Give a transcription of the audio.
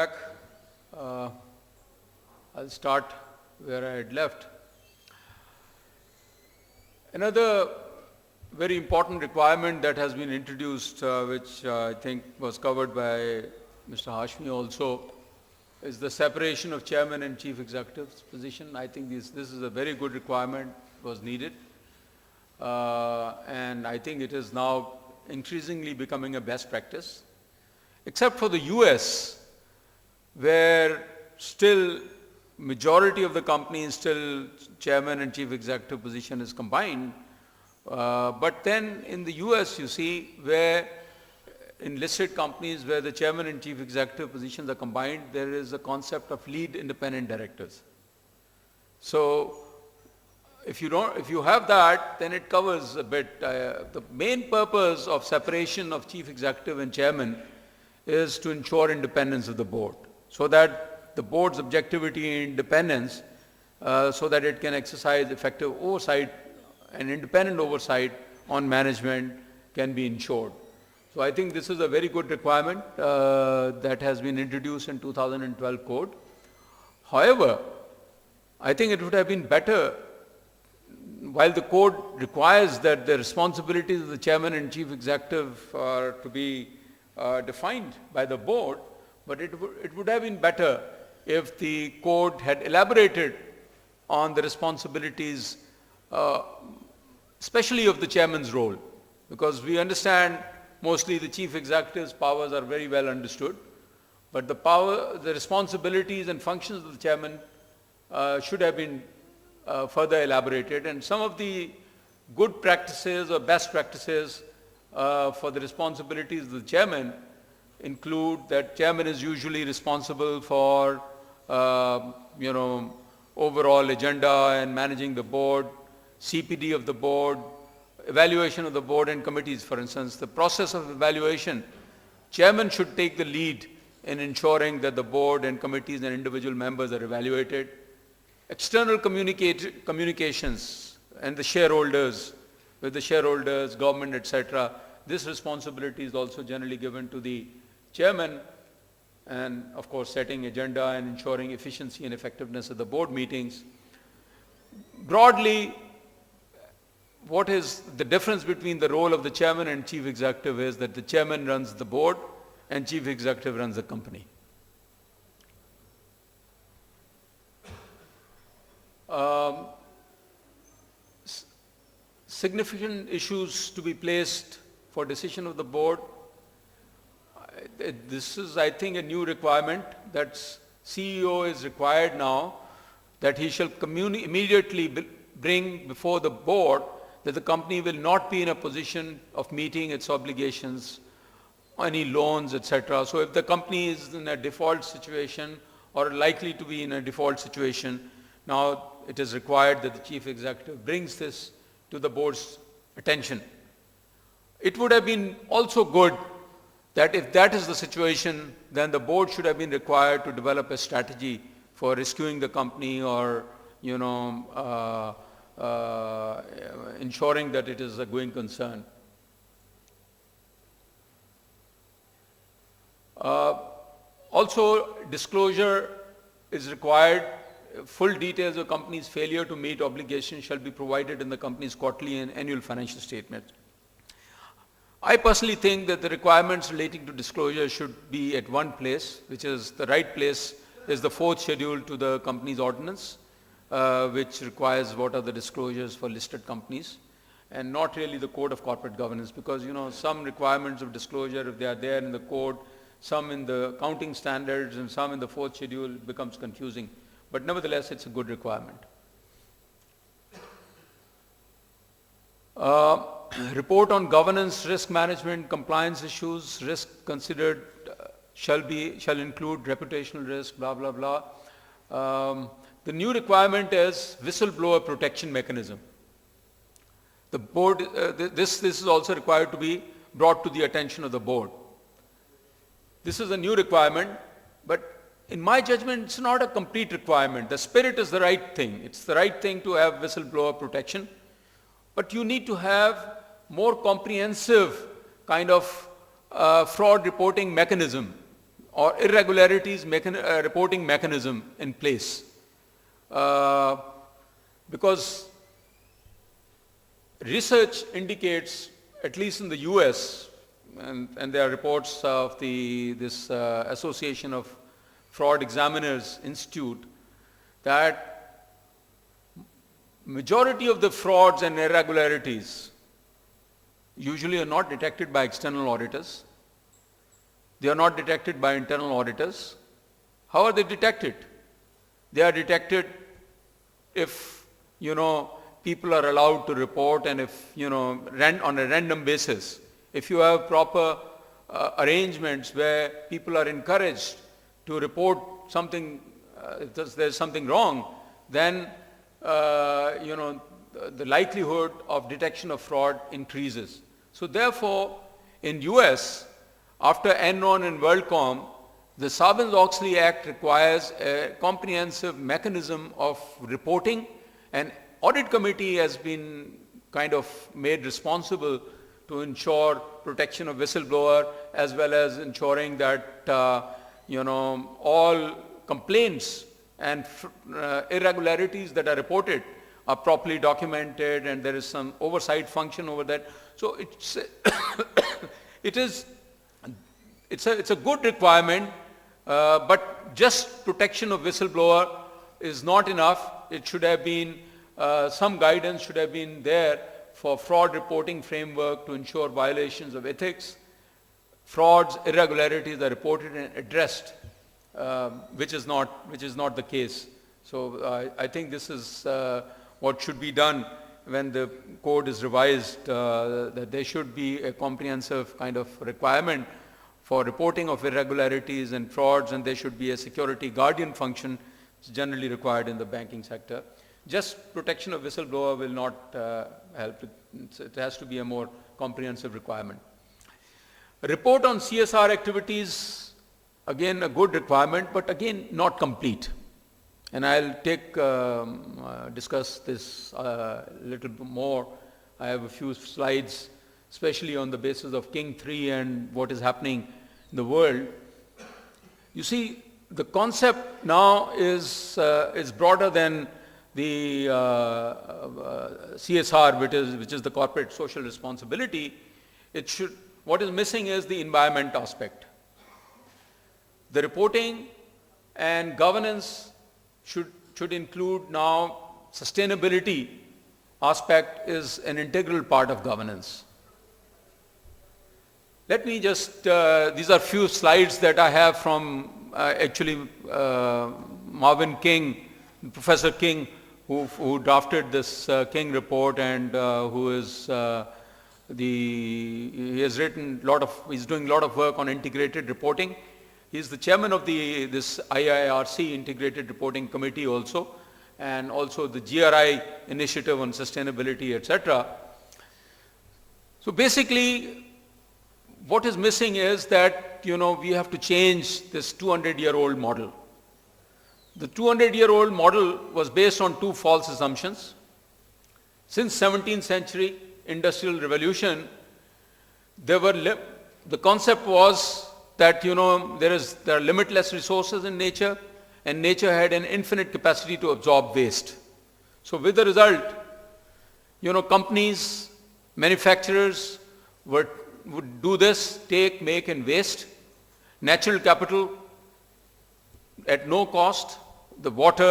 back. I'll start where I had left. Another very important requirement that has been introduced, which I think was covered by Mr. Hashmi also, is the separation of chairman and chief executive's position. I think this is a very good requirement, was needed. And I think it is now increasingly becoming a best practice. Except for the US, where still majority of the companies still chairman and chief executive position is combined. But then in the US, you see, where in listed companies where the chairman and chief executive positions are combined, there is a concept of lead independent directors. So if you have that, then it covers a bit. The main purpose of separation of chief executive and chairman is to ensure independence of the board, so that the board's objectivity and independence, so that it can exercise effective oversight and independent oversight on management can be ensured. So I think this is a very good requirement that has been introduced in 2012 code. However, I think it would have been better, while the code requires that the responsibilities of the chairman and chief executive are to be defined by the board, but it would have been better if the code had elaborated on the responsibilities, especially of the chairman's role, because we understand mostly the chief executive's powers are very well understood, but the responsibilities and functions of the chairman should have been further elaborated, and some of the good practices or best practices for the responsibilities of the chairman include that chairman is usually responsible for overall agenda and managing the board, CPD of the board, evaluation of the board and committees. For instance, the process of evaluation, chairman should take the lead in ensuring that the board and committees and individual members are evaluated. External communications and the shareholders, with the shareholders, government, etc., this responsibility is also generally given to the chairman, and of course setting agenda and ensuring efficiency and effectiveness of the board meetings. Broadly, what is the difference between the role of the chairman and chief executive is that the chairman runs the board and chief executive runs the company. Significant issues to be placed for decision of the board. This is, I think, a new requirement that CEO is required now, that he shall immediately bring before the board that the company will not be in a position of meeting its obligations, any loans, etc. So if the company is in a default situation or likely to be in a default situation, now it is required that the chief executive brings this to the board's attention. It would have been also good that if that is the situation, then the board should have been required to develop a strategy for rescuing the company or ensuring that it is a going concern. Also, disclosure is required. Full details of company's failure to meet obligations shall be provided in the company's quarterly and annual financial statement. I personally think that the requirements relating to disclosure should be at one place, which is the right place is the 4th schedule to the company's ordinance, which requires what are the disclosures for listed companies, and not really the code of corporate governance, because some requirements of disclosure, if they are there in the code, some in the accounting standards and some in the 4th schedule, it becomes confusing. But nevertheless, it's a good requirement. Report on governance, risk management, compliance issues, risk considered shall include reputational risk, blah, blah, blah. The new requirement is whistleblower protection mechanism. The board, this is also required to be brought to the attention of the board. This is a new requirement, but in my judgment, it's not a complete requirement. The spirit is the right thing. It's the right thing to have whistleblower protection, but you need to have more comprehensive kind of fraud reporting mechanism or irregularities reporting mechanism in place. Because research indicates, at least in the US, and there are reports of this Association of Fraud Examiners Institute, that majority of the frauds and irregularities usually are not detected by external auditors. They are not detected by internal auditors. How are they detected? They are detected if, people are allowed to report, and if, on a random basis. If you have proper arrangements where people are encouraged to report something, if there's something wrong, then, the likelihood of detection of fraud increases. So therefore, in US, after Enron and WorldCom, the Sarbanes-Oxley Act requires a comprehensive mechanism of reporting. An audit committee has been kind of made responsible to ensure protection of whistleblower, as well as ensuring that all complaints and irregularities that are reported are properly documented, and there is some oversight function over that. So it's a good requirement, but just protection of whistleblower is not enough. It should have been, some guidance should have been there for fraud reporting framework to ensure violations of ethics. Frauds, irregularities are reported and addressed, which is not the case. So I think this is what should be done when the code is revised, that there should be a comprehensive kind of requirement for reporting of irregularities and frauds, and there should be a security guardian function generally required in the banking sector. Just protection of whistleblower will not help. It has to be a more comprehensive requirement. Report on CSR activities, again a good requirement, but again not complete. And I'll discuss this a little bit more. I have a few slides, especially on the basis of King 3 and what is happening in the world. You see, the concept now is broader than the CSR, which is the corporate social responsibility. What is missing is the environment aspect. The reporting and governance should include now sustainability aspect is an integral part of governance. Let me just, these are few slides that I have from Marvin King, Professor King, who drafted this King report, and who is he's doing a lot of work on integrated reporting. He's the chairman of this IIRC Integrated Reporting Committee also, and also the GRI Initiative on Sustainability, etc. So basically, what is missing is that, we have to change this 200-year-old model. The 200-year-old model was based on two false assumptions. Since 17th century Industrial Revolution, the concept was that there are limitless resources in nature, and nature had an infinite capacity to absorb waste. So with the result, companies, manufacturers would do this, take, make, and waste. Natural capital at no cost, the water,